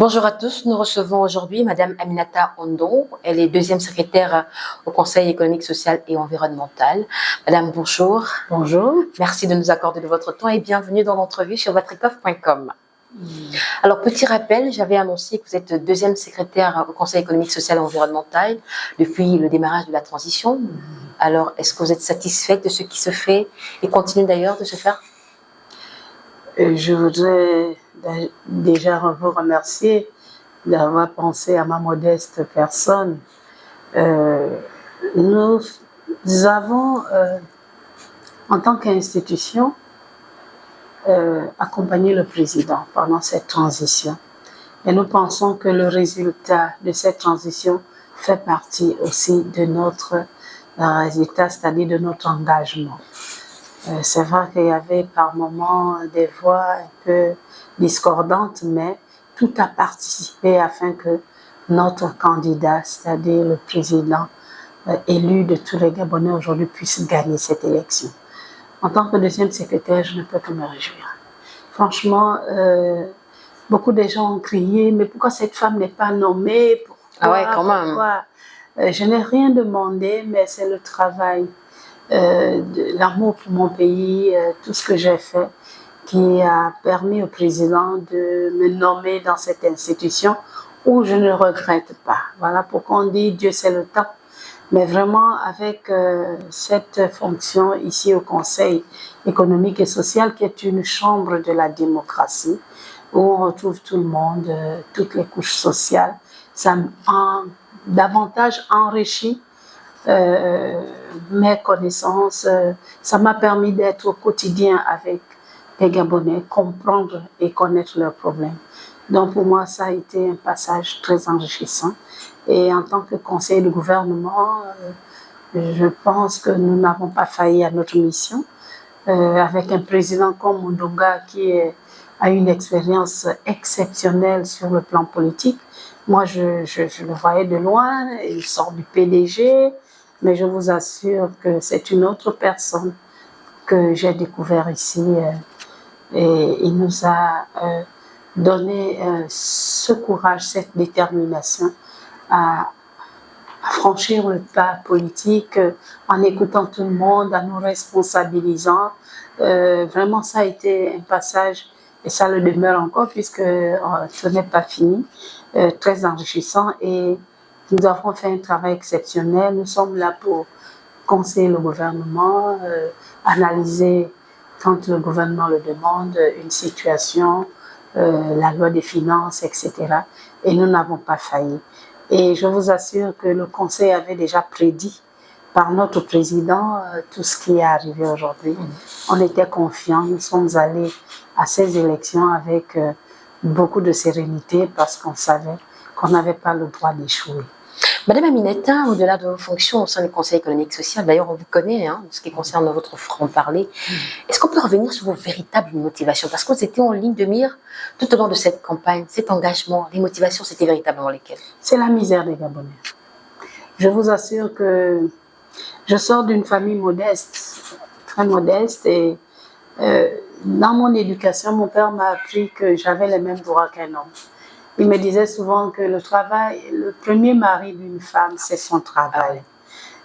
Bonjour à tous, nous recevons aujourd'hui Madame Aminata Ondon. Elle est deuxième secrétaire au Conseil économique, social et environnemental. Madame, bonjour. Bonjour. Merci de nous accorder de votre temps et bienvenue dans l'entrevue sur vatricov.com. Alors, petit rappel, j'avais annoncé que vous êtes deuxième secrétaire au Conseil économique, social et environnemental depuis le démarrage de la transition. Alors, est-ce que vous êtes satisfaite de ce qui se fait et continue d'ailleurs de se faire? Je voudrais déjà vous remercier d'avoir pensé à ma modeste personne. Nous avons, en tant qu'institution, accompagné le président pendant cette transition. Et nous pensons que le résultat de cette transition fait partie aussi de notre résultat, c'est-à-dire de notre engagement. C'est vrai qu'il y avait par moments des voix un peu discordantes, mais tout a participé afin que notre candidat, c'est-à-dire le président élu de tous les Gabonais aujourd'hui, puisse gagner cette élection. En tant que deuxième secrétaire, je ne peux que me réjouir. Franchement, beaucoup de gens ont crié, mais pourquoi cette femme n'est pas nommée? Ah ouais, quand même. Je n'ai rien demandé, mais c'est le travail. De l'amour pour mon pays, tout ce que j'ai fait, qui a permis au président de me nommer dans cette institution où je ne regrette pas. Voilà pourquoi on dit Dieu c'est le temps. Mais vraiment avec cette fonction ici au Conseil économique et social qui est une chambre de la démocratie où on retrouve tout le monde, toutes les couches sociales, ça m'a davantage enrichi mes connaissances, ça m'a permis d'être au quotidien avec les Gabonais, comprendre et connaître leurs problèmes. Donc pour moi, ça a été un passage très enrichissant. Et en tant que conseiller de gouvernement, je pense que nous n'avons pas failli à notre mission. Avec un président comme Ondonga qui a une expérience exceptionnelle sur le plan politique. Moi, je le voyais de loin, il sort du PDG, mais je vous assure que c'est une autre personne que j'ai découvert ici et il nous a donné ce courage, cette détermination à franchir le pas politique en écoutant tout le monde, en nous responsabilisant. Vraiment, ça a été un passage, et ça le demeure encore puisque ce n'est pas fini, très enrichissant et nous avons fait un travail exceptionnel. Nous sommes là pour conseiller le gouvernement, analyser quand le gouvernement le demande, une situation, la loi des finances, etc. Et nous n'avons pas failli. Et je vous assure que le Conseil avait déjà prédit par notre président tout ce qui est arrivé aujourd'hui. On était confiants, nous sommes allés à ces élections avec beaucoup de sérénité parce qu'on savait qu'on n'avait pas le droit d'échouer. Madame Aminata, au-delà de vos fonctions au sein du Conseil économique et social, d'ailleurs on vous connaît, ce qui concerne votre franc-parler, est-ce qu'on peut revenir sur vos véritables motivations? Parce que vous étiez en ligne de mire tout au long de cette campagne, cet engagement, les motivations, c'était véritablement lesquelles? C'est la misère des Gabonais. Je vous assure que je sors d'une famille modeste, très modeste, et dans mon éducation, mon père m'a appris que j'avais les mêmes droits qu'un homme. Il me disait souvent que le travail, le premier mari d'une femme, c'est son travail.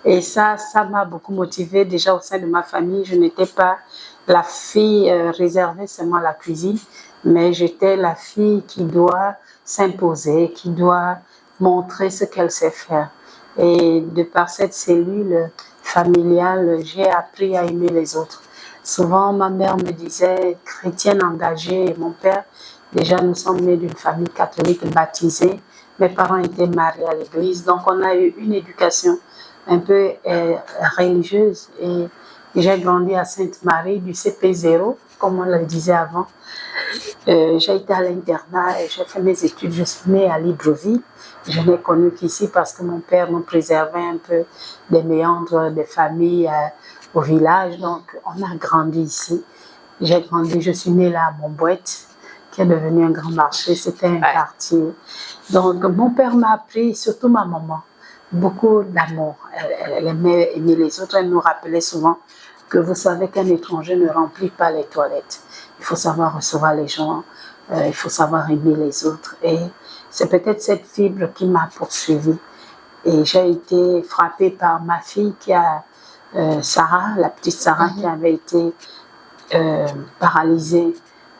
Et ça m'a beaucoup motivée. Déjà au sein de ma famille, je n'étais pas la fille réservée seulement à la cuisine, mais j'étais la fille qui doit s'imposer, qui doit montrer ce qu'elle sait faire. Et de par cette cellule familiale, j'ai appris à aimer les autres. Souvent, ma mère me disait chrétienne engagée et mon père, déjà nous sommes nés d'une famille catholique baptisée. Mes parents étaient mariés à l'église, donc on a eu une éducation un peu religieuse et j'ai grandi à Sainte-Marie du CP0, comme on le disait avant. J'ai été à l'internat et j'ai fait mes études. Je suis née à Libreville. Je n'ai connu qu'ici parce que mon père nous préservait un peu des méandres des familles au village. Donc, on a grandi ici. J'ai grandi, je suis née là à Montbouette, qui est devenu un grand marché. C'était un quartier. Donc, mon père m'a appris, surtout ma maman, beaucoup d'amour. Elle aimait aimer les autres. Elle nous rappelait souvent que vous savez qu'un étranger ne remplit pas les toilettes. Il faut savoir recevoir les gens, il faut savoir aimer les autres. Et c'est peut-être cette fibre qui m'a poursuivie. Et j'ai été frappée par ma fille qui a Sarah, la petite Sarah qui avait été paralysée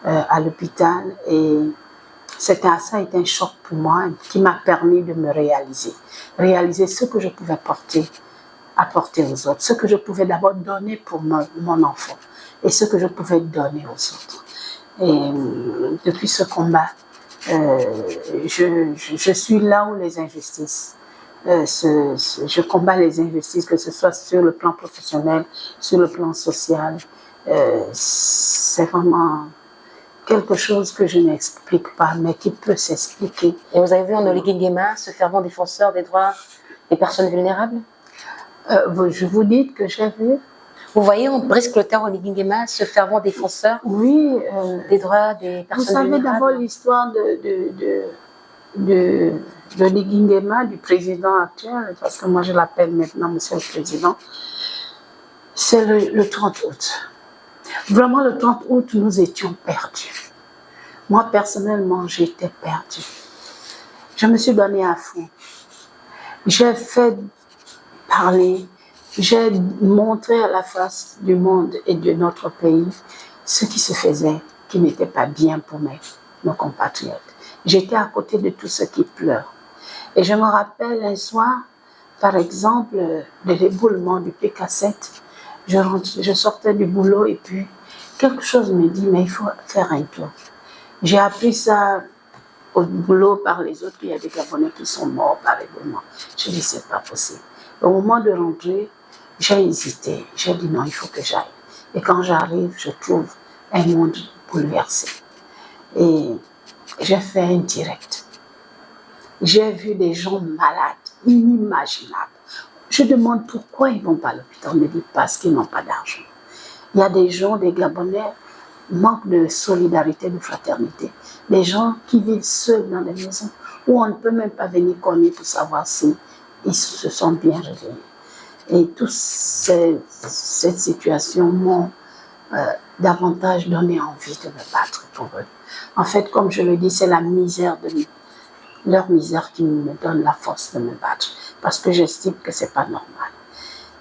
à l'hôpital. Et ça a été un choc pour moi qui m'a permis de me réaliser ce que je pouvais apporter aux autres, ce que je pouvais d'abord donner pour mon enfant et ce que je pouvais donner aux autres. Et depuis ce combat, je suis là où les injustices, je combats les injustices, que ce soit sur le plan professionnel, sur le plan social. C'est vraiment quelque chose que je n'explique pas, mais qui peut s'expliquer. Et vous avez vu en Oligui Nguema ce fervent défenseur des droits des personnes vulnérables? Je vous dis que j'ai vu. Vous voyez en Brice Clotaire Oligui Nguema ce fervent défenseur des droits des personnes vulnérables? Vous savez d'abord l'histoire de Oligui Nguema, du président actuel, parce que moi je l'appelle maintenant Monsieur le Président. C'est le 30 août. Vraiment, le 30 août, nous étions perdus. Moi, personnellement, j'étais perdue. Je me suis donnée à fond. J'ai fait parler, j'ai montré à la face du monde et de notre pays ce qui se faisait, qui n'était pas bien pour nos compatriotes. J'étais à côté de tous ceux qui pleurent. Et je me rappelle un soir, par exemple, de l'éboulement du PK7. Je sortais du boulot et puis quelque chose me dit, mais il faut faire un tour. J'ai appris ça au boulot par les autres. Il y a des Gabonais qui sont morts par l'éboulement. Je dis, c'est pas possible. Au moment de rentrer, j'ai hésité. J'ai dit, non, il faut que j'aille. Et quand j'arrive, je trouve un monde bouleversé. Et j'ai fait un direct. J'ai vu des gens malades, inimaginables. Je demande pourquoi ils ne vont pas à l'hôpital. On me dit parce qu'ils n'ont pas d'argent. Il y a des gens, des Gabonais, manque de solidarité, de fraternité. Des gens qui vivent seuls dans des maisons où on ne peut même pas venir cogner pour savoir si ils se sont bien réveillés. Et toute cette situation m'ont davantage donné envie de me battre pour eux. En fait, comme je le dis, c'est la misère leur misère qui me donne la force de me battre, parce que j'estime que c'est pas normal.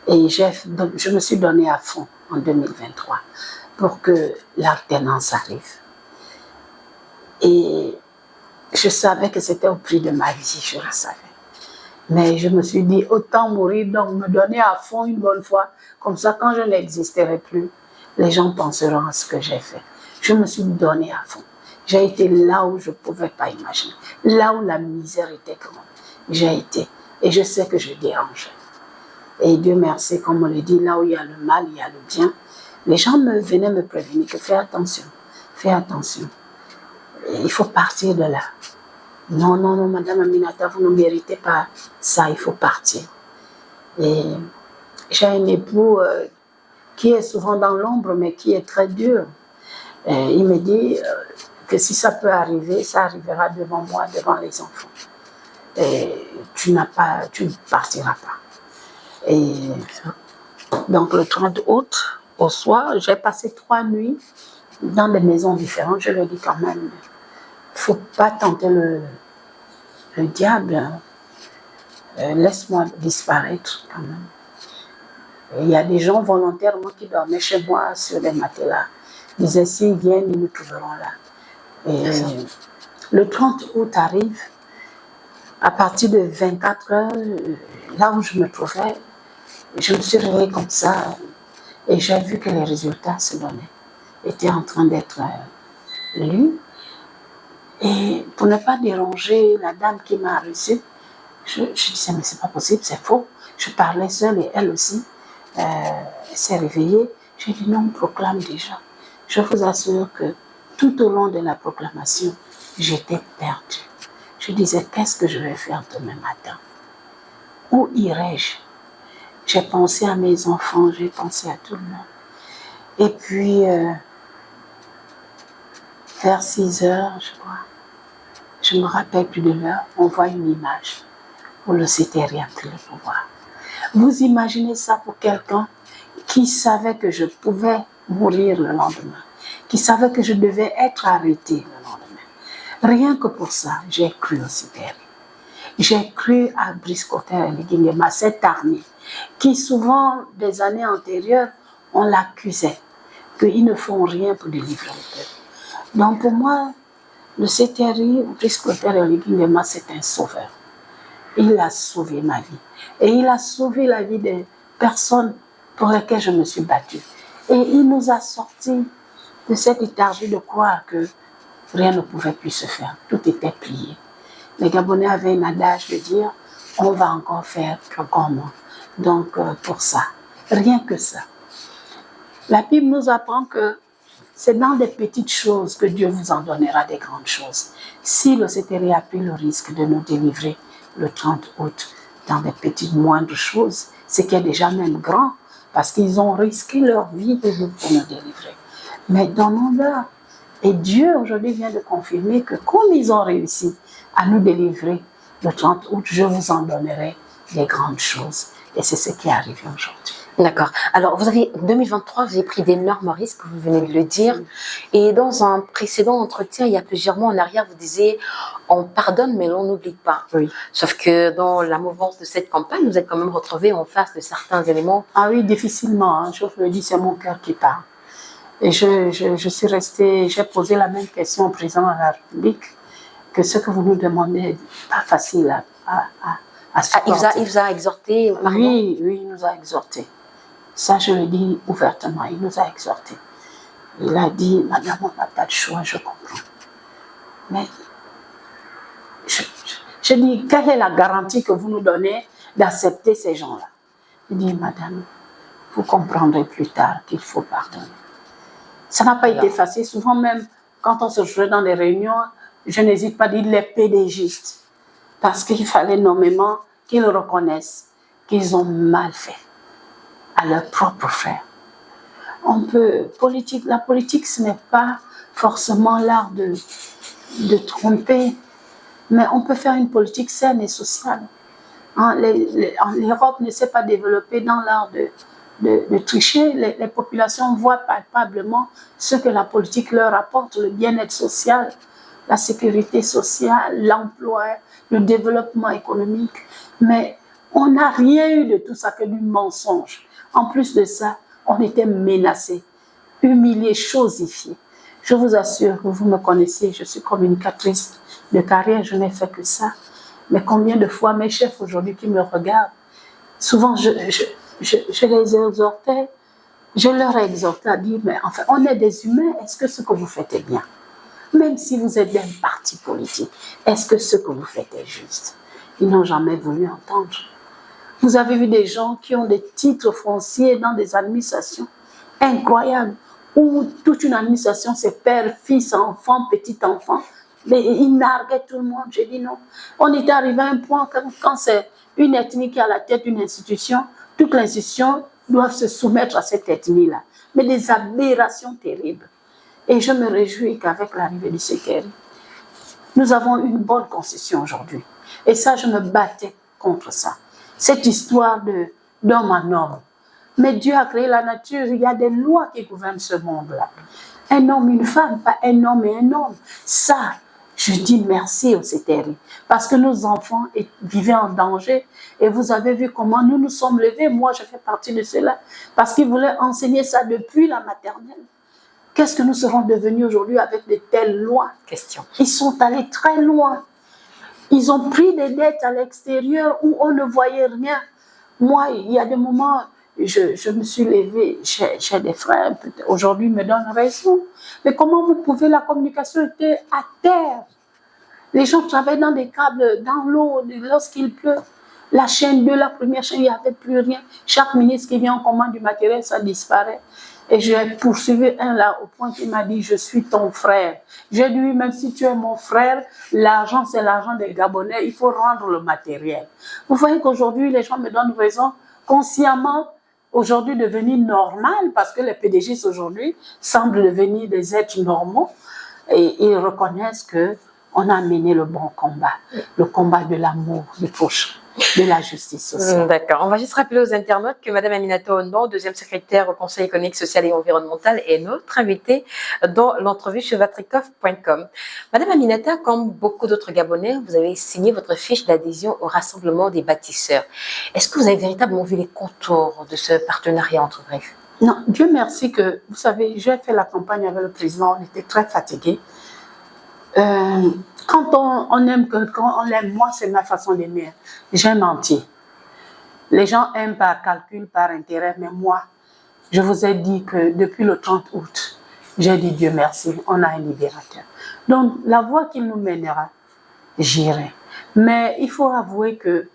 Et je me suis donné à fond en 2023 pour que l'alternance arrive. Et je savais que c'était au prix de ma vie, je le savais. Mais je me suis dit, autant mourir, donc me donner à fond une bonne fois, comme ça quand je n'existerai plus, les gens penseront à ce que j'ai fait. Je me suis donné à fond. J'ai été là où je ne pouvais pas imaginer, là où la misère était grande. J'ai été, et je sais que je dérangeais. Et Dieu merci, comme on le dit, là où il y a le mal, il y a le bien. Les gens venaient me prévenir que fais attention, fais attention. Et il faut partir de là. Non, non, non, Madame Aminata, vous ne méritez pas ça, il faut partir. Et j'ai un époux qui est souvent dans l'ombre, mais qui est très dur. Et il me dit que si ça peut arriver, ça arrivera devant moi, devant les enfants. Et tu ne partiras pas. Et donc le 30 août, au soir, j'ai passé 3 nuits dans des maisons différentes. Je lui ai dit quand même, il ne faut pas tenter le diable. Laisse-moi disparaître quand même. Et il y a des gens volontairement qui dormaient chez moi sur des matelas. Ils disaient, s'ils viennent, ils nous trouveront là. Et le 30 août arrive, à partir de 24 heures, là où je me trouvais, je me suis réveillée comme ça et j'ai vu que les résultats se donnaient, étaient en train d'être lus. Et pour ne pas déranger la dame qui m'a reçue, je disais, mais c'est pas possible, c'est faux. Je parlais seule et elle aussi s'est réveillée. J'ai dit, non, on proclame déjà. Je vous assure que tout au long de la proclamation, j'étais perdue. Je disais, qu'est-ce que je vais faire demain matin? Où irai-je? J'ai pensé à mes enfants, j'ai pensé à tout le monde. Et puis, vers 6 heures, je crois, je ne me rappelle plus de l'heure, on voit une image où le CTR a pris le pouvoir. Vous imaginez ça pour quelqu'un qui savait que je pouvais mourir le lendemain, qui savait que je devais être arrêté le lendemain. Rien que pour ça, j'ai cru au CTRI. J'ai cru à Brice Clotaire Nguema, cette armée, qui souvent, des années antérieures, on l'accusait qu'ils ne font rien pour délivrer le peuple. Donc pour moi, le CTRI, Brice Clotaire Nguema, c'est un sauveur. Il a sauvé ma vie. Et il a sauvé la vie des personnes pour lesquelles je me suis battue. Et il nous a sortis de cette léthargie de croire que rien ne pouvait plus se faire. Tout était plié. Les Gabonais avaient un adage de dire « on va encore faire encore moins ». Donc pour ça, rien que ça. La Bible nous apprend que c'est dans des petites choses que Dieu vous en donnera des grandes choses. Si le CTRI a pris le risque de nous délivrer le 30 août dans des petites moindres choses, c'est qui est déjà même grand, parce qu'ils ont risqué leur vie pour nous délivrer. Mais donnons-leur. Et Dieu aujourd'hui vient de confirmer que comme ils ont réussi à nous délivrer le 30 août, je vous en donnerai des grandes choses. Et c'est ce qui est arrivé aujourd'hui. D'accord. Alors, 2023, vous avez pris d'énormes risques, vous venez de le dire. Et dans un précédent entretien, il y a plusieurs mois en arrière, vous disiez, on pardonne, mais on n'oublie pas. Oui. Sauf que dans la mouvance de cette campagne, vous êtes quand même retrouvés en face de certains éléments. Ah oui, difficilement. Hein. Je vous le dis, c'est mon cœur qui parle. Et je suis restée, j'ai posé la même question au président de la République, que ce que vous nous demandez n'est pas facile à supporter. Il vous a exhorté, pardon. Oui, il nous a exhorté. Ça, je le dis ouvertement, il nous a exhorté. Il a dit, madame, on n'a pas de choix, je comprends. Mais je dis, quelle est la garantie que vous nous donnez d'accepter ces gens-là? Il dit, madame, vous comprendrez plus tard qu'il faut pardonner. Ça n'a pas été facile. Souvent même, quand on se rejoint dans des réunions, je n'hésite pas à dire les pédégistes. Parce qu'il fallait nommément qu'ils reconnaissent qu'ils ont mal fait à leurs propres frères. La politique, ce n'est pas forcément l'art de tromper, mais on peut faire une politique saine et sociale. L'Europe ne s'est pas développée dans l'art de tricher. Les populations voient palpablement ce que la politique leur apporte, le bien-être social, la sécurité sociale, l'emploi, le développement économique. Mais on n'a rien eu de tout ça que du mensonge. En plus de ça, on était menacés, humiliés, chosifiés. Je vous assure que vous me connaissez, je suis communicatrice de carrière, je n'ai fait que ça. Mais combien de fois mes chefs aujourd'hui qui me regardent, souvent je les exhortais, je leur ai exhorté à dire, mais enfin, on est des humains, est-ce que ce que vous faites est bien? Même si vous êtes d'un parti politique, est-ce que ce que vous faites est juste? Ils n'ont jamais voulu entendre. Vous avez vu des gens qui ont des titres fonciers dans des administrations incroyables, où toute une administration, c'est père, fils, enfant, petit-enfant, mais ils narguaient tout le monde. J'ai dit non. On était arrivé à un point quand c'est une ethnie qui est à la tête d'une institution, toute l'institution doit se soumettre à cette ethnie-là. Mais des aberrations terribles. Et je me réjouis qu'avec l'arrivée du CTRI, nous avons une bonne constitution aujourd'hui. Et ça, je me battais contre ça. Cette histoire d'homme en homme. Mais Dieu a créé la nature, il y a des lois qui gouvernent ce monde-là. Un homme, une femme, pas un homme et un homme. Ça, je dis merci au CTRI. Parce que nos enfants vivaient en danger. Et vous avez vu comment nous nous sommes levés. Moi, je fais partie de cela. Parce qu'ils voulaient enseigner ça depuis la maternelle. Qu'est-ce que nous serons devenus aujourd'hui avec de telles lois? Question. Ils sont allés très loin. Ils ont pris des dettes à l'extérieur où on ne voyait rien. Moi, il y a des moments, je me suis levée, j'ai des frères, aujourd'hui me donnent raison. Mais comment vous pouvez, la communication était à terre. Les gens travaillaient dans des câbles, dans l'eau, lorsqu'il pleut. La chaîne 2, la première chaîne, il n'y avait plus rien. Chaque ministre qui vient en commande du matériel, ça disparaît. Et j'ai poursuivi un là au point qu'il m'a dit, je suis ton frère. J'ai dit, même si tu es mon frère, l'argent c'est l'argent des Gabonais, il faut rendre le matériel. Vous voyez qu'aujourd'hui, les gens me donnent raison, consciemment, aujourd'hui devenir normal, parce que les PDG aujourd'hui semblent devenir des êtres normaux, et ils reconnaissent qu'on a mené le bon combat, le combat de l'amour du prochain. de la justice sociale. D'accord. On va juste rappeler aux internautes que Madame Aminata Ondon, deuxième secrétaire au Conseil économique, social et environnemental, est notre invitée dans l'entrevue sur vatrikov.com. Madame Aminata, comme beaucoup d'autres Gabonais, vous avez signé votre fiche d'adhésion au Rassemblement des bâtisseurs. Est-ce que vous avez véritablement vu les contours de ce partenariat entre Griffe? Non, Dieu merci que, vous savez, j'ai fait la campagne avec le président, on était très fatigués. Quand on aime, quand on l'aime, moi c'est ma façon d'aimer. J'aime entier. Les gens aiment par calcul, par intérêt, mais moi, je vous ai dit que depuis le 30 août, j'ai dit Dieu merci, on a un libérateur. Donc la voie qu'il nous mènera, j'irai. Mais il faut avouer que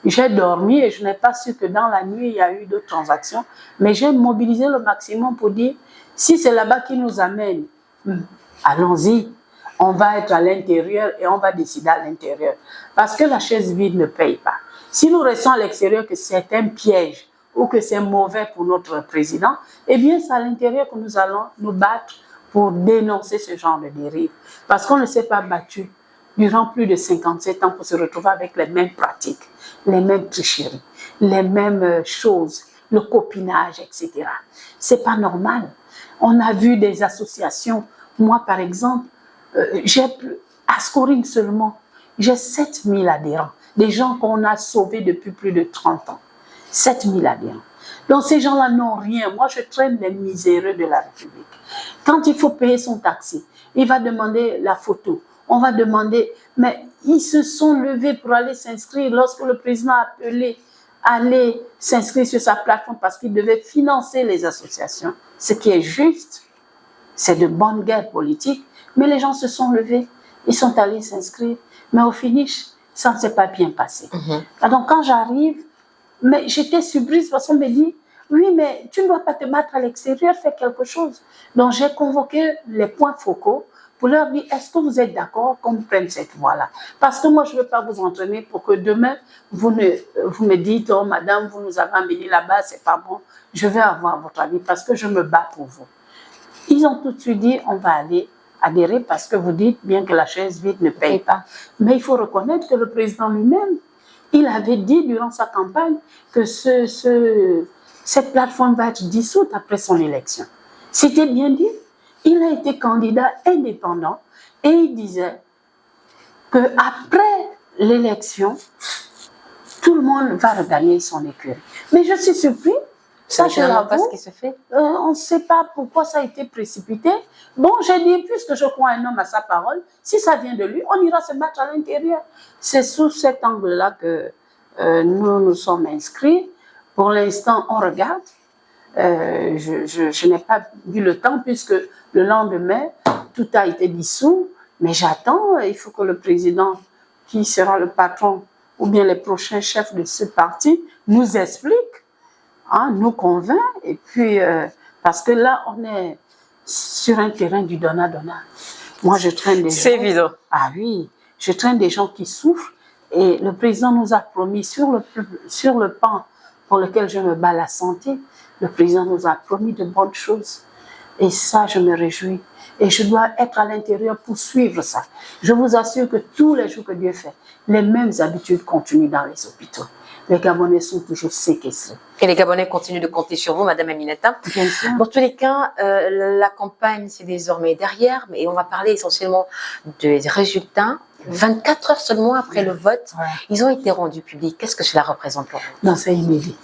j'ai dormi et je n'ai pas su que dans la nuit, il y a eu d'autres transactions. Mais j'ai mobilisé le maximum pour dire, si c'est là-bas qui nous amène, allons-y. On va être à l'intérieur et on va décider à l'intérieur. Parce que la chaise vide ne paye pas. Si nous restons à l'extérieur que c'est un piège ou que c'est mauvais pour notre président, eh bien c'est à l'intérieur que nous allons nous battre pour dénoncer ce genre de dérive. Parce qu'on ne s'est pas battu durant plus de 57 ans pour se retrouver avec les mêmes pratiques, les mêmes tricheries, les mêmes choses, le copinage, etc. C'est pas normal. On a vu des associations. Moi, par exemple, j'ai à Scoring seulement, j'ai 7000 adhérents, des gens qu'on a sauvés depuis plus de 30 ans. 7000 adhérents. Donc ces gens-là n'ont rien. Moi, je traîne les miséreux de la République. Quand il faut payer son taxi, il va demander la photo. On va demander, mais ils se sont levés pour aller s'inscrire lorsque le président a appelé à aller s'inscrire sur sa plateforme parce qu'il devait financer les associations. Ce qui est juste, c'est de bonne guerre politique. Mais les gens se sont levés, ils sont allés s'inscrire. Mais au finish, ça ne s'est pas bien passé. Donc quand j'arrive, mais j'étais surprise parce qu'on me dit, oui, mais tu ne dois pas te battre à l'extérieur, fais quelque chose. Donc j'ai convoqué les points focaux pour leur dire, est-ce que vous êtes d'accord qu'on prenne cette voie-là? Parce que moi, je ne veux pas vous entraîner pour que demain, vous me dites, oh madame, vous nous avez amené là-bas, c'est pas bon. Je vais avoir votre avis parce que je me bats pour vous. Ils ont tout de suite dit, on va aller adhérer parce que vous dites bien que la chaise vide ne paye pas. Mais il faut reconnaître que le président lui-même, il avait dit durant sa campagne que cette plateforme va être dissoute après son élection. C'était bien dit. Il a été candidat indépendant et il disait qu'après l'élection, tout le monde va regagner son écurie. Mais je suis surpris. Ça, je l'avoue, pas ce qui se fait. On ne sait pas pourquoi ça a été précipité. Bon, j'ai dit, puisque je crois un homme à sa parole, si ça vient de lui, on ira se battre à l'intérieur. C'est sous cet angle-là que nous nous sommes inscrits. Pour l'instant, on regarde. Je n'ai pas eu le temps puisque le lendemain, tout a été dissous. Mais j'attends, il faut que le président, qui sera le patron, ou bien les prochains chefs de ce parti, nous expliquent. Nous convainc, et puis, parce que là, on est sur un terrain du donnant-donnant. Moi, je traîne des gens. C'est évident. Ah oui, je traîne des gens qui souffrent, et le président nous a promis, sur le pan pour lequel je me bats, la santé, le président nous a promis de bonnes choses. Et ça, je me réjouis. Et je dois être à l'intérieur pour suivre ça. Je vous assure que tous les jours que Dieu fait, les mêmes habitudes continuent dans les hôpitaux. Les Gabonais sont toujours séquestrés. Et les Gabonais continuent de compter sur vous, Madame Aminata. Bien sûr. Dans tous les cas, la campagne, c'est désormais derrière, mais on va parler essentiellement des résultats. 24 heures seulement après le vote, ils ont été rendus publics. Qu'est-ce que cela représente pour vous? Non, c'est inédit.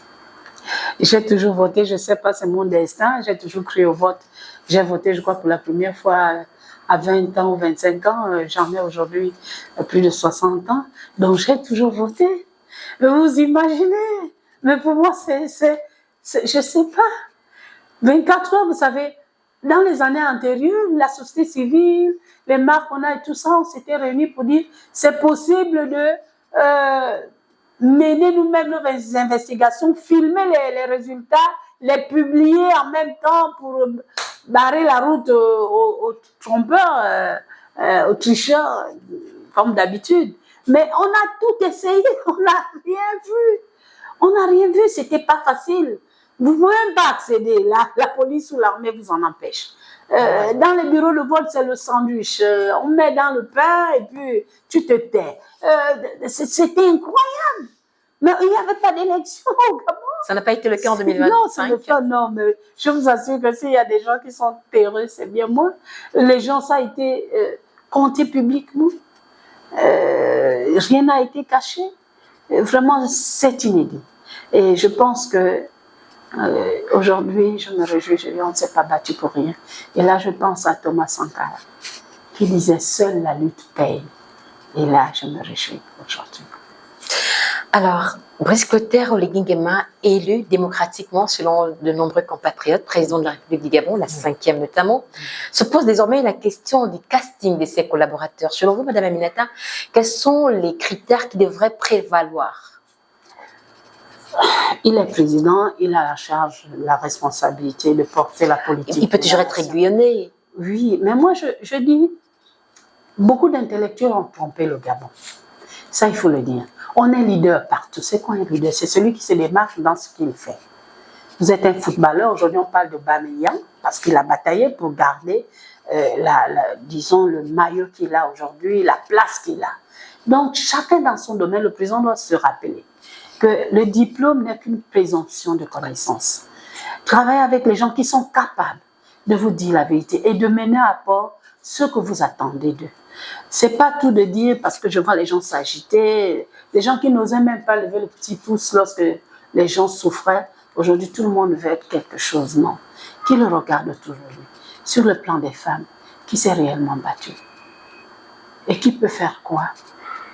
J'ai toujours voté, je ne sais pas, c'est mon destin, j'ai toujours cru au vote. J'ai voté, je crois, pour la première fois à 20 ans ou 25 ans. J'en ai aujourd'hui plus de 60 ans. Donc, j'ai toujours voté. Vous imaginez? Mais pour moi, je ne sais pas. 24 heures, vous savez, dans les années antérieures, la société civile, les marques qu'on a et tout ça, on s'était réunis pour dire c'est possible de mener nous-mêmes nos investigations, filmer les résultats, les publier en même temps pour barrer la route aux trompeurs, aux tricheurs, comme d'habitude. Mais on a tout essayé, on n'a rien vu. On n'a rien vu, c'était pas facile. Vous ne pouvez même pas accéder. La police ou l'armée vous en empêche. Dans les bureaux de vote, c'est le sandwich. On met dans le pain et puis tu te tais. C'était incroyable. Mais il n'y avait pas d'élection au Gabon. Ça n'a pas été le cas en 2025. Non, ce n'est pas, non, mais je vous assure que s'il y a des gens qui sont terreux, c'est bien moi. Les gens, ça a été compté publiquement. Rien n'a été caché. Vraiment, c'est inédit. Et je pense que aujourd'hui, je me réjouis, je dis, on ne s'est pas battu pour rien. Et là, je pense à Thomas Sankara, qui disait, seule la lutte paye. Et là, je me réjouis aujourd'hui. Alors, Brice Clotaire Oligui Nguema, élu démocratiquement selon de nombreux compatriotes, président de la République du Gabon, la 5e notamment, se pose désormais la question du casting de ses collaborateurs. Selon vous, Madame Aminata, quels sont les critères qui devraient prévaloir? Il est président, il a la charge, la responsabilité de porter la politique. Il peut toujours être aiguillonné. Oui, mais moi je dis, beaucoup d'intellectuels ont trompé le Gabon. Ça, il faut le dire. On est leader partout. C'est quoi un leader? C'est celui qui se démarque dans ce qu'il fait. Vous êtes un footballeur. Aujourd'hui, on parle de Bameyang parce qu'il a bataillé pour garder, disons, le maillot qu'il a aujourd'hui, la place qu'il a. Donc, chacun dans son domaine, le président doit se rappeler que le diplôme n'est qu'une présomption de connaissance. Travaillez avec les gens qui sont capables de vous dire la vérité et de mener à port ce que vous attendez d'eux. C'est pas tout de dire, parce que je vois les gens s'agiter, les gens qui n'osaient même pas lever le petit pouce lorsque les gens souffraient. Aujourd'hui, tout le monde veut être quelque chose. Non. Qui le regarde aujourd'hui? Sur le plan des femmes, qui s'est réellement battu? Et qui peut faire quoi?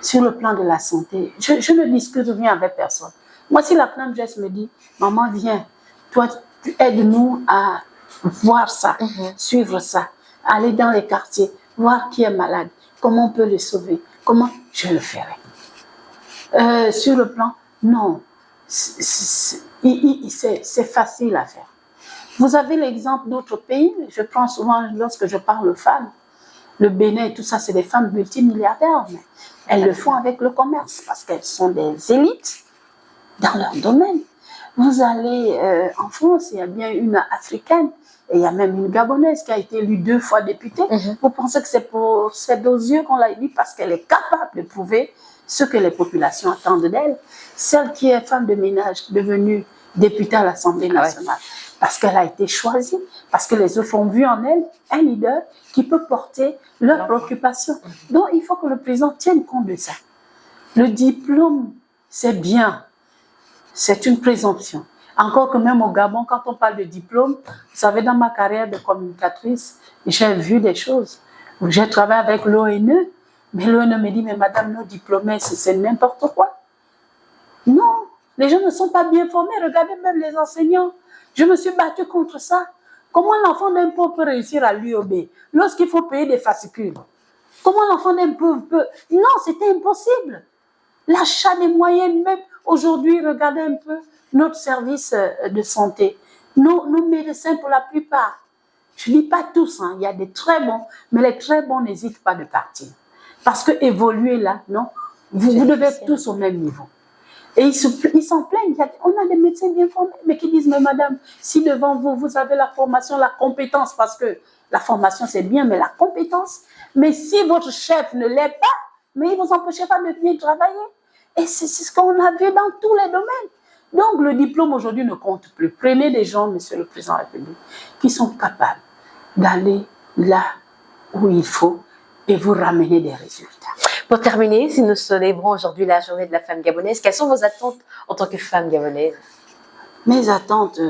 Sur le plan de la santé, je ne discute rien avec personne. Moi, si la femme geste me dit, maman, viens, toi, tu aides-nous à voir ça, suivre ça, aller dans les quartiers, voir qui est malade, comment on peut le sauver, comment je le ferai. Sur le plan, non, c'est facile à faire. Vous avez l'exemple d'autres pays, je prends souvent, lorsque je parle aux femmes, le Bénin, tout ça, c'est des femmes multimilliardaires, mais elles le font avec le commerce parce qu'elles sont des élites dans leur domaine. Vous allez en France, il y a bien une africaine et il y a même une gabonaise qui a été élue 2 fois députée. Vous pensez que c'est aux yeux qu'on l'a élue parce qu'elle est capable de prouver ce que les populations attendent d'elle. Celle qui est femme de ménage devenue députée à l'Assemblée nationale. Parce qu'elle a été choisie, parce que les autres ont vu en elle un leader qui peut porter leurs préoccupations. Donc, il faut que le président tienne compte de ça. Le diplôme, c'est bien, c'est une présomption. Encore que même au Gabon, quand on parle de diplôme, vous savez, dans ma carrière de communicatrice, j'ai vu des choses. J'ai travaillé avec l'ONE, mais l'ONE me dit, mais madame, nos diplômés, c'est n'importe quoi. Non, les gens ne sont pas bien formés. Regardez même les enseignants. Je me suis battue contre ça. Comment l'enfant d'un pauvre peut réussir à l'UOB lorsqu'il faut payer des fascicules? Comment l'enfant d'un pauvre peut... Non, c'était impossible. L'achat des moyens, même aujourd'hui, regardez un peu notre service de santé. Nos médecins, pour la plupart, je ne dis pas tous, hein, il y a des très bons, mais les très bons n'hésitent pas de partir. Parce que évoluer là, non, vous devez être tous au même niveau. Et ils s'en plaignent. On a des médecins bien formés, mais qui disent, mais madame, si devant vous, vous avez la formation, la compétence, parce que la formation c'est bien, mais la compétence, mais si votre chef ne l'est pas, mais il ne vous empêchera pas de bien travailler. Et c'est ce qu'on a vu dans tous les domaines. Donc le diplôme aujourd'hui ne compte plus. Prenez des gens, monsieur le président de la République, qui sont capables d'aller là où il faut et vous ramener des résultats. Pour terminer, si nous célébrons aujourd'hui la journée de la femme gabonaise, quelles sont vos attentes en tant que femme gabonaise? Mes attentes,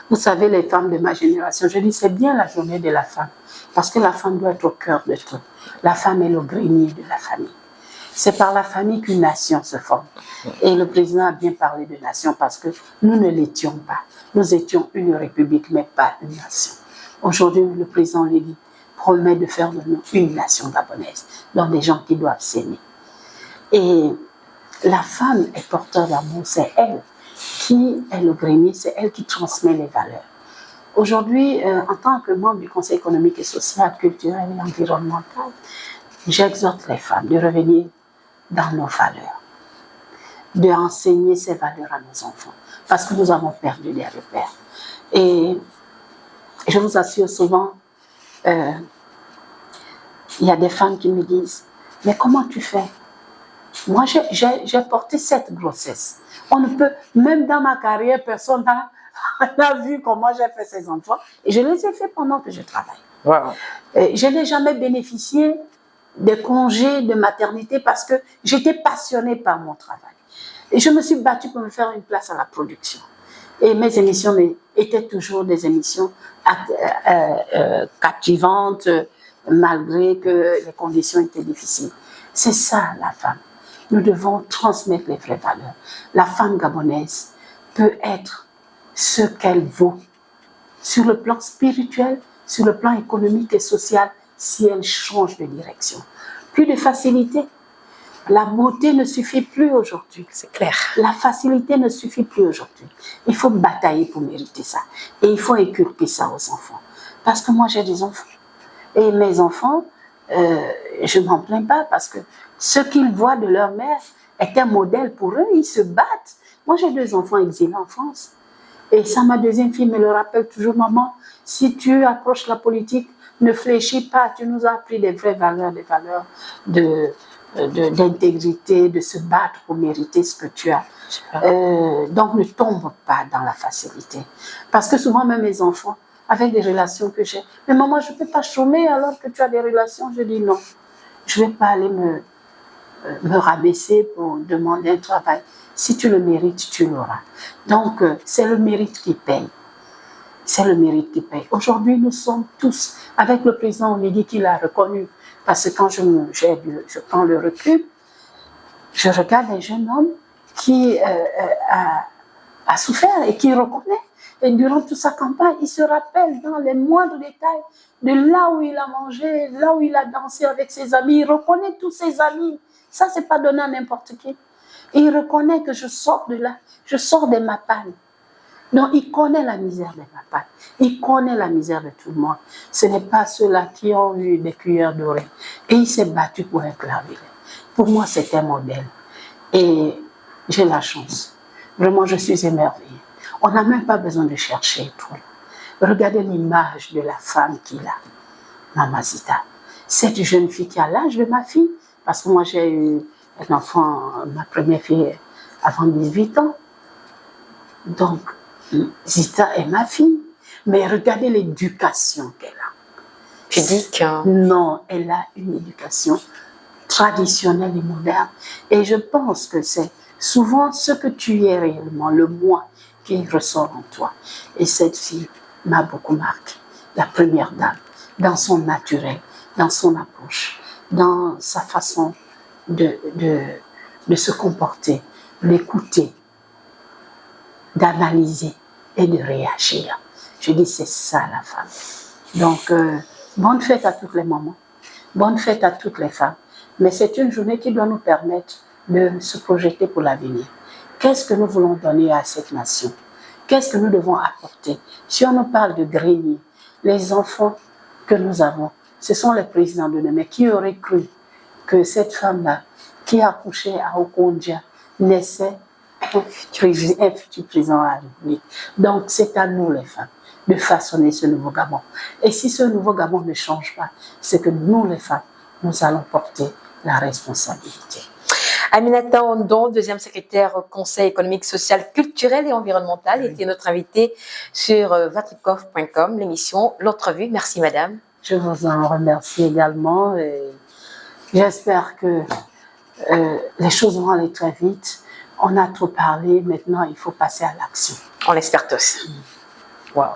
vous savez, les femmes de ma génération, je dis c'est bien la journée de la femme, parce que la femme doit être au cœur de tout. La femme est le grenier de la famille. C'est par la famille qu'une nation se forme. Et le président a bien parlé de nation parce que nous ne l'étions pas. Nous étions une république, mais pas une nation. Aujourd'hui, le président lui dit, promet de faire de nous une nation gabonaise, donc des gens qui doivent s'aimer. Et la femme est porteur d'amour, c'est elle qui est le grenier, c'est elle qui transmet les valeurs. Aujourd'hui, en tant que membre du Conseil économique et social, culturel et environnemental, j'exhorte les femmes de revenir dans nos valeurs, d'enseigner ces valeurs à nos enfants, parce que nous avons perdu des repères. Et je vous assure souvent, il y a des femmes qui me disent, mais comment tu fais? Moi, j'ai porté 7 grossesses. On ne peut, même dans ma carrière, personne n'a vu comment j'ai fait ces enfants. Et je les ai faits pendant que je travaille. Wow. Je n'ai jamais bénéficié des congés de maternité parce que j'étais passionnée par mon travail. Et je me suis battue pour me faire une place à la production. Et mes émissions étaient toujours des émissions captivantes, malgré que les conditions étaient difficiles. C'est ça, la femme. Nous devons transmettre les vraies valeurs. La femme gabonaise peut être ce qu'elle vaut sur le plan spirituel, sur le plan économique et social, si elle change de direction. Plus de facilité. La beauté ne suffit plus aujourd'hui. C'est clair. La facilité ne suffit plus aujourd'hui. Il faut batailler pour mériter ça. Et il faut inculquer ça aux enfants. Parce que moi, j'ai des enfants. Et mes enfants, je ne m'en plains pas parce que ce qu'ils voient de leur mère est un modèle pour eux. Ils se battent. Moi, j'ai 2 enfants exilés en France. Et ça, ma deuxième fille me le rappelle toujours, maman, si tu approches la politique, ne fléchis pas. Tu nous as appris des vraies valeurs, des valeurs d'intégrité, de se battre pour mériter ce que tu as. Donc, ne tombe pas dans la facilité. Parce que souvent, même mes enfants, avec des relations que j'ai, mais maman, je ne peux pas chômer alors que tu as des relations. Je dis non, je ne vais pas aller me rabaisser pour demander un travail. Si tu le mérites, tu l'auras. Donc, c'est le mérite qui paye. C'est le mérite qui paye. Aujourd'hui, nous sommes tous, avec le président, on lui dit qu'il a reconnu. Parce que quand je prends le recul, je regarde un jeune homme qui a souffert et qui reconnaît. Et durant toute sa campagne, il se rappelle dans les moindres détails de là où il a mangé, là où il a dansé avec ses amis. Il reconnaît tous ses amis. Ça, c'est pas donné à n'importe qui. Et il reconnaît que je sors de là, je sors de ma panne. Donc, il connaît la misère de ma panne. Il connaît la misère de tout le monde. Ce n'est pas ceux-là qui ont eu des cuillères dorées. Et il s'est battu pour un clavier. Pour moi, c'est un modèle. Et j'ai la chance. Vraiment, je suis émerveillée. On n'a même pas besoin de chercher trop. Regardez l'image de la femme qu'il a, Mamacita. Cette jeune fille qui a l'âge de ma fille, parce que moi, j'ai eu un enfant, ma première fille, avant 18 ans. Donc, Zita est ma fille. Mais regardez l'éducation qu'elle a. Pudique. Non, elle a une éducation traditionnelle et moderne. Et je pense que c'est souvent ce que tu es réellement, le moi, qui ressort en toi. Et cette fille m'a beaucoup marqué. La première dame, dans son naturel, dans son approche, dans sa façon de se comporter, d'écouter, d'analyser et de réagir. Je dis, c'est ça la femme. Donc, bonne fête à toutes les mamans, bonne fête à toutes les femmes. Mais c'est une journée qui doit nous permettre de se projeter pour l'avenir. Qu'est-ce que nous voulons donner à cette nation? Qu'est-ce que nous devons apporter? Si on nous parle de grenier, les enfants que nous avons, ce sont les présidents de demain. Qui aurait cru que cette femme-là, qui a accouché à Okondia, naissait un futur président de la République? Donc, c'est à nous, les femmes, de façonner ce nouveau Gabon. Et si ce nouveau Gabon ne change pas, c'est que nous, les femmes, nous allons porter la responsabilité. Aminata Ondon, deuxième secrétaire au Conseil économique, social, culturel et environnemental, était notre invitée sur vatrikov.com, l'émission L'autre vue. Merci, madame. Je vous en remercie également. Et j'espère que les choses vont aller très vite. On a trop parlé, maintenant il faut passer à l'action. On l'espère tous. Wow.